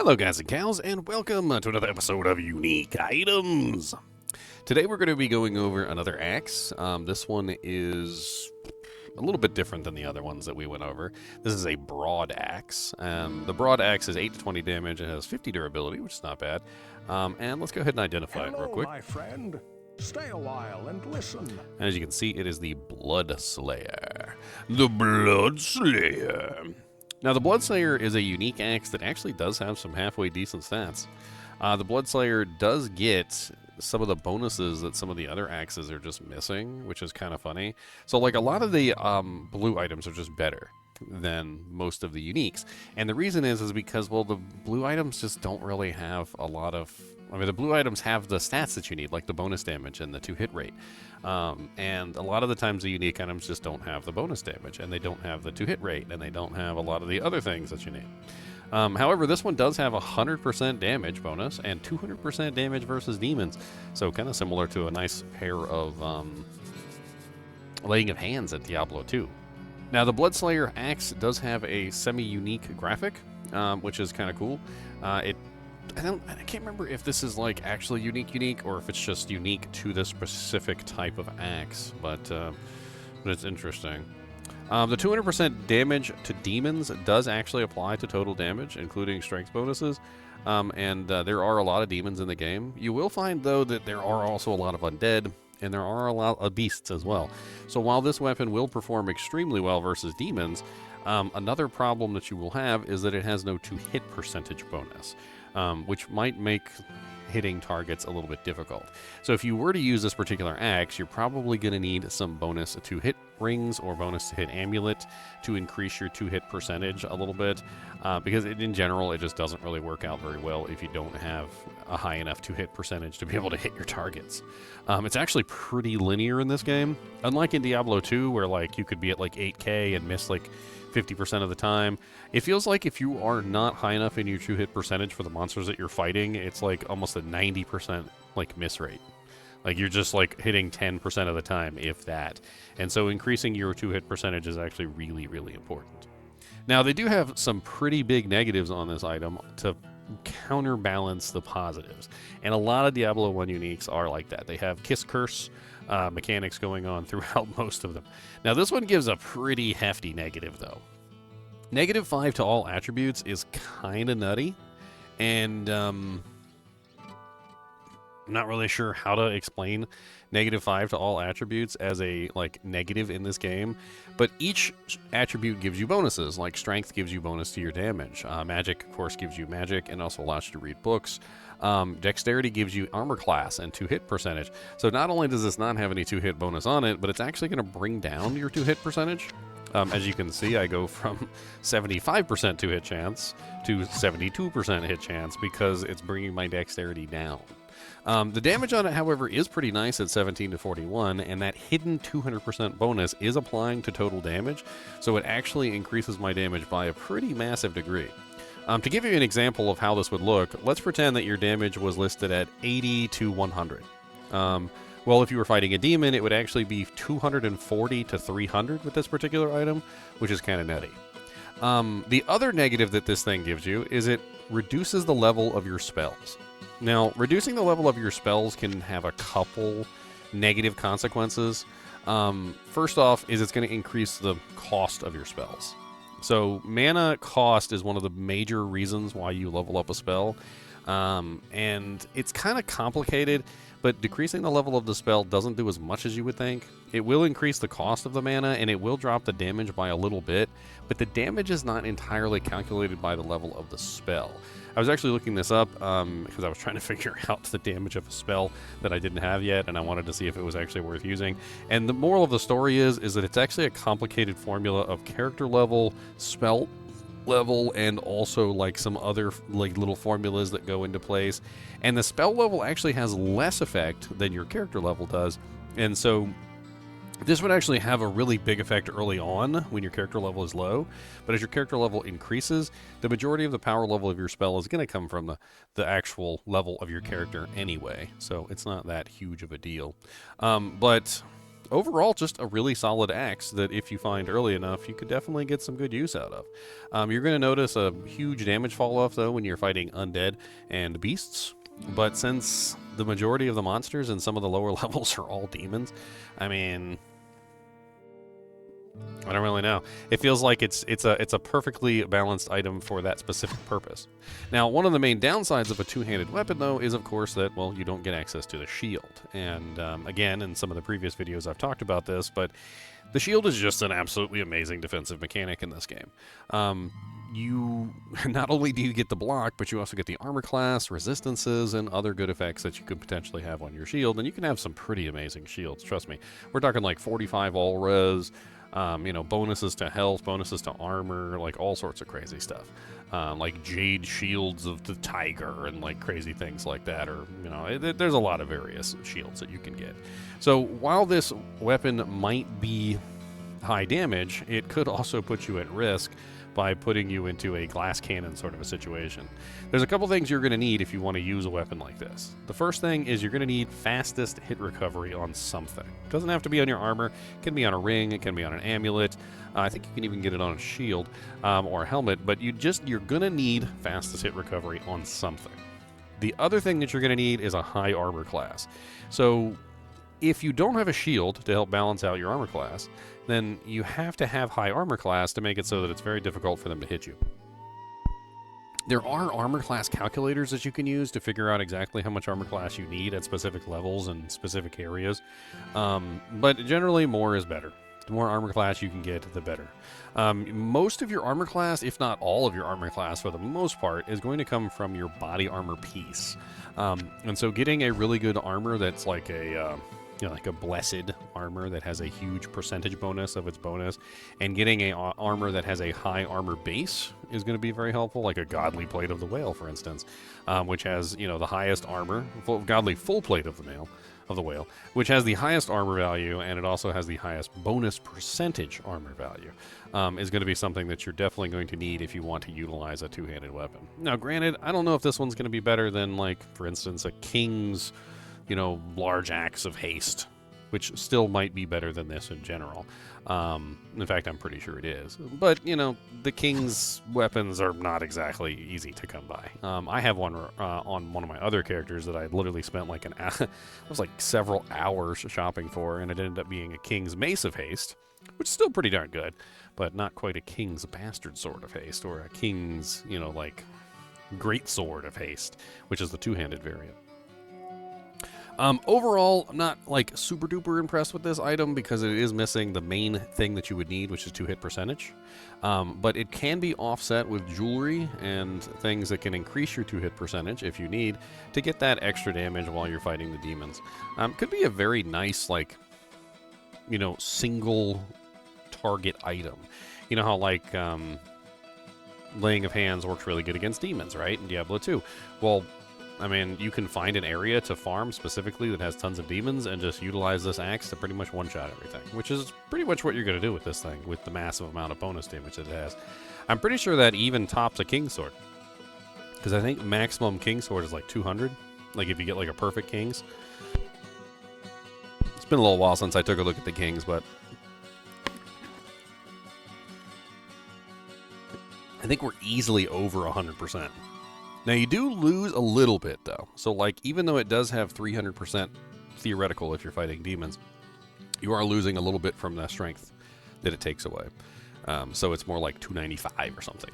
Hello guys and gals, and welcome to another episode of Unique Items. Today we're going to be going over another axe. This one is a little bit different than the other ones that we went over. This is a broad axe. The broad axe is 8 to 20 damage and has 50 durability, which is not bad. And let's go ahead and identify it real quick. My friend. Stay a while and listen. And as you can see, it is the BloodSlayer. The BloodSlayer. Now, the BloodSlayer is a unique axe that actually does have some halfway decent stats. The BloodSlayer does get some of the bonuses that some of the other axes are just missing, which is kind of funny. So, like, a lot of the blue items are just better than most of the uniques. And the reason is because, well, the blue items just don't really have a lot of... I mean, the blue items have the stats that you need, like the bonus damage and the 2-hit rate. And a lot of the times the unique items just don't have the bonus damage, and they don't have the 2-hit rate, and they don't have a lot of the other things that you need. However, this one does have a 100% damage bonus and 200% damage versus demons. So kind of similar to a nice pair of laying of hands at Diablo 2. Now, the BloodSlayer axe does have a semi-unique graphic, which is kind of cool. I can't remember if this is like actually unique or if it's just unique to this specific type of axe, but it's interesting. The 200% damage to demons does actually apply to total damage, including strength bonuses, and there are a lot of demons in the game. You will find, though, that there are also a lot of undead, and there are a lot of beasts as well. So while this weapon will perform extremely well versus demons, another problem that you will have is that it has no 2-hit percentage bonus. Which might make hitting targets a little bit difficult. So if you were to use this particular axe, you're probably going to need some bonus to hit rings or bonus to hit amulet to increase your 2-hit percentage a little bit, because in general it just doesn't really work out very well if you don't have a high enough 2-hit percentage to be able to hit your targets. It's actually pretty linear in this game, unlike in Diablo 2 where like you could be at like 8k and miss like 50% of the time. It feels like if you are not high enough in your 2-hit percentage for the monsters that you're fighting, it's like almost a 90% like miss rate. Like you're just like hitting 10% of the time, if that. And so increasing your 2-hit percentage is actually really, really important. Now, they do have some pretty big negatives on this item to counterbalance the positives. And a lot of Diablo 1 uniques are like that. They have Kiss Curse mechanics going on throughout most of them. Now, this one gives a pretty hefty negative, though. -5 to all attributes is kind of nutty, and I'm not really sure how to explain -5 to all attributes as a like negative in this game, but each attribute gives you bonuses. Like strength gives you bonus to your damage, magic of course gives you magic and also allows you to read books. Dexterity gives you armor class and 2-hit percentage. So not only does this not have any 2-hit bonus on it, but it's actually going to bring down your 2-hit percentage. As you can see, I go from 75% 2-hit chance to 72% hit chance because it's bringing my dexterity down. The damage on it, however, is pretty nice at 17 to 41, and that hidden 200% bonus is applying to total damage, so it actually increases my damage by a pretty massive degree. To give you an example of how this would look, let's pretend that your damage was listed at 80 to 100. Well, if you were fighting a demon, it would actually be 240 to 300 with this particular item, which is kind of nutty. The other negative that this thing gives you is it reduces the level of your spells. Now, reducing the level of your spells can have a couple negative consequences. First off is it's going to increase the cost of your spells. So mana cost is one of the major reasons why you level up a spell. And it's kind of complicated, but decreasing the level of the spell doesn't do as much as you would think. It will increase the cost of the mana, and it will drop the damage by a little bit, but the damage is not entirely calculated by the level of the spell. I was actually looking this up because I was trying to figure out the damage of a spell that I didn't have yet, and I wanted to see if it was actually worth using. And the moral of the story is that it's actually a complicated formula of character level, spell level, and also like some other like little formulas that go into place. And the spell level actually has less effect than your character level does, and so this would actually have a really big effect early on when your character level is low, but as your character level increases, the majority of the power level of your spell is going to come from the actual level of your character anyway, so it's not that huge of a deal. But overall, just a really solid axe that if you find early enough, you could definitely get some good use out of. You're going to notice a huge damage fall off, though, when you're fighting undead and beasts. But since the majority of the monsters in some of the lower levels are all demons, I mean, I don't really know. It feels like it's a perfectly balanced item for that specific purpose. Now, one of the main downsides of a two-handed weapon, though, is of course that, well, you don't get access to the shield. And again, in some of the previous videos I've talked about this, but the shield is just an absolutely amazing defensive mechanic in this game. You not only do you get the block, but you also get the armor class, resistances, and other good effects that you could potentially have on your shield. And you can have some pretty amazing shields, trust me. We're talking like 45 all res. Bonuses to health, bonuses to armor, like all sorts of crazy stuff. Like jade shields of the tiger and like crazy things like that. Or, there's a lot of various shields that you can get. So while this weapon might be high damage, it could also put you at risk by putting you into a glass cannon sort of a situation. There's a couple things you're going to need if you want to use a weapon like this. The first thing is you're going to need fastest hit recovery on something. It doesn't have to be on your armor. It can be on a ring. It can be on an amulet. I think you can even get it on a shield or a helmet, but you're going to need fastest hit recovery on something. The other thing that you're going to need is a high armor class. So if you don't have a shield to help balance out your armor class, then you have to have high armor class to make it so that it's very difficult for them to hit you. There are armor class calculators that you can use to figure out exactly how much armor class you need at specific levels and specific areas, but generally more is better. The more armor class you can get, the better. Most of your armor class, if not all of your armor class for the most part, is going to come from your body armor piece. And so getting a really good armor that's like like a blessed armor that has a huge percentage bonus of its bonus, and getting a armor that has a high armor base is going to be very helpful, like a godly plate of the whale, for instance, which has the highest armor, godly full plate of the whale, which has the highest armor value, and it also has the highest bonus percentage armor value, is going to be something that you're definitely going to need if you want to utilize a two-handed weapon. Now, granted, I don't know if this one's going to be better than, like, for instance, a king's large axe of haste, which still might be better than this in general. In fact, I'm pretty sure it is. But, the king's weapons are not exactly easy to come by. I have one on one of my other characters that I literally spent like it was like several hours shopping for, and it ended up being a king's mace of haste, which is still pretty darn good, but not quite a king's bastard sword of haste or a king's, great sword of haste, which is the two-handed variant. Overall, I'm not like super duper impressed with this item because it is missing the main thing that you would need, which is 2-hit percentage. But it can be offset with jewelry and things that can increase your 2-hit percentage if you need to get that extra damage while you're fighting the demons. Could be a very nice, single target item. You know how Laying of Hands works really good against demons, right? In Diablo 2. Well, I mean, you can find an area to farm specifically that has tons of demons and just utilize this axe to pretty much one-shot everything, which is pretty much what you're going to do with this thing, with the massive amount of bonus damage that it has. I'm pretty sure that even tops a King's Sword, because I think maximum King's Sword is like 200, like if you get like a perfect King's. It's been a little while since I took a look at the Kings, but I think we're easily over 100%. Now, you do lose a little bit, though. So, even though it does have 300% theoretical if you're fighting demons, you are losing a little bit from the strength that it takes away. So it's more like 295 or something.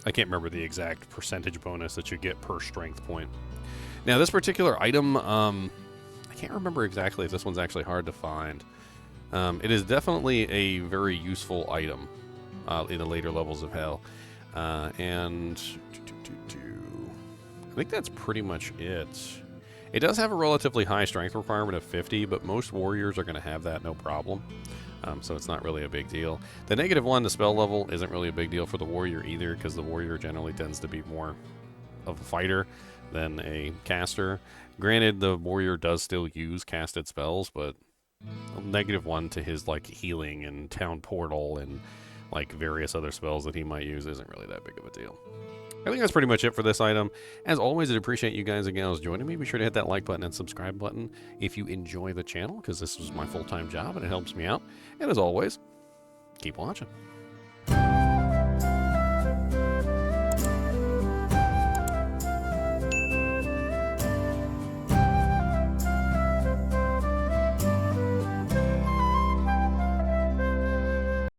I can't remember the exact percentage bonus that you get per strength point. Now, this particular item, I can't remember exactly if this one's actually hard to find. It is definitely a very useful item in the later levels of Hell. And I think that's pretty much it. It does have a relatively high strength requirement of 50, but most warriors are going to have that no problem. So it's not really a big deal. The -1 to spell level isn't really a big deal for the warrior either, because the warrior generally tends to be more of a fighter than a caster. Granted, the warrior does still use casted spells, but a -1 to his healing and town portal and various other spells that he might use isn't really that big of a deal. I think that's pretty much it for this item. As always, I'd appreciate you guys and gals joining me. Be sure to hit that like button and subscribe button if you enjoy the channel, because this is my full-time job and it helps me out. And as always, keep watching.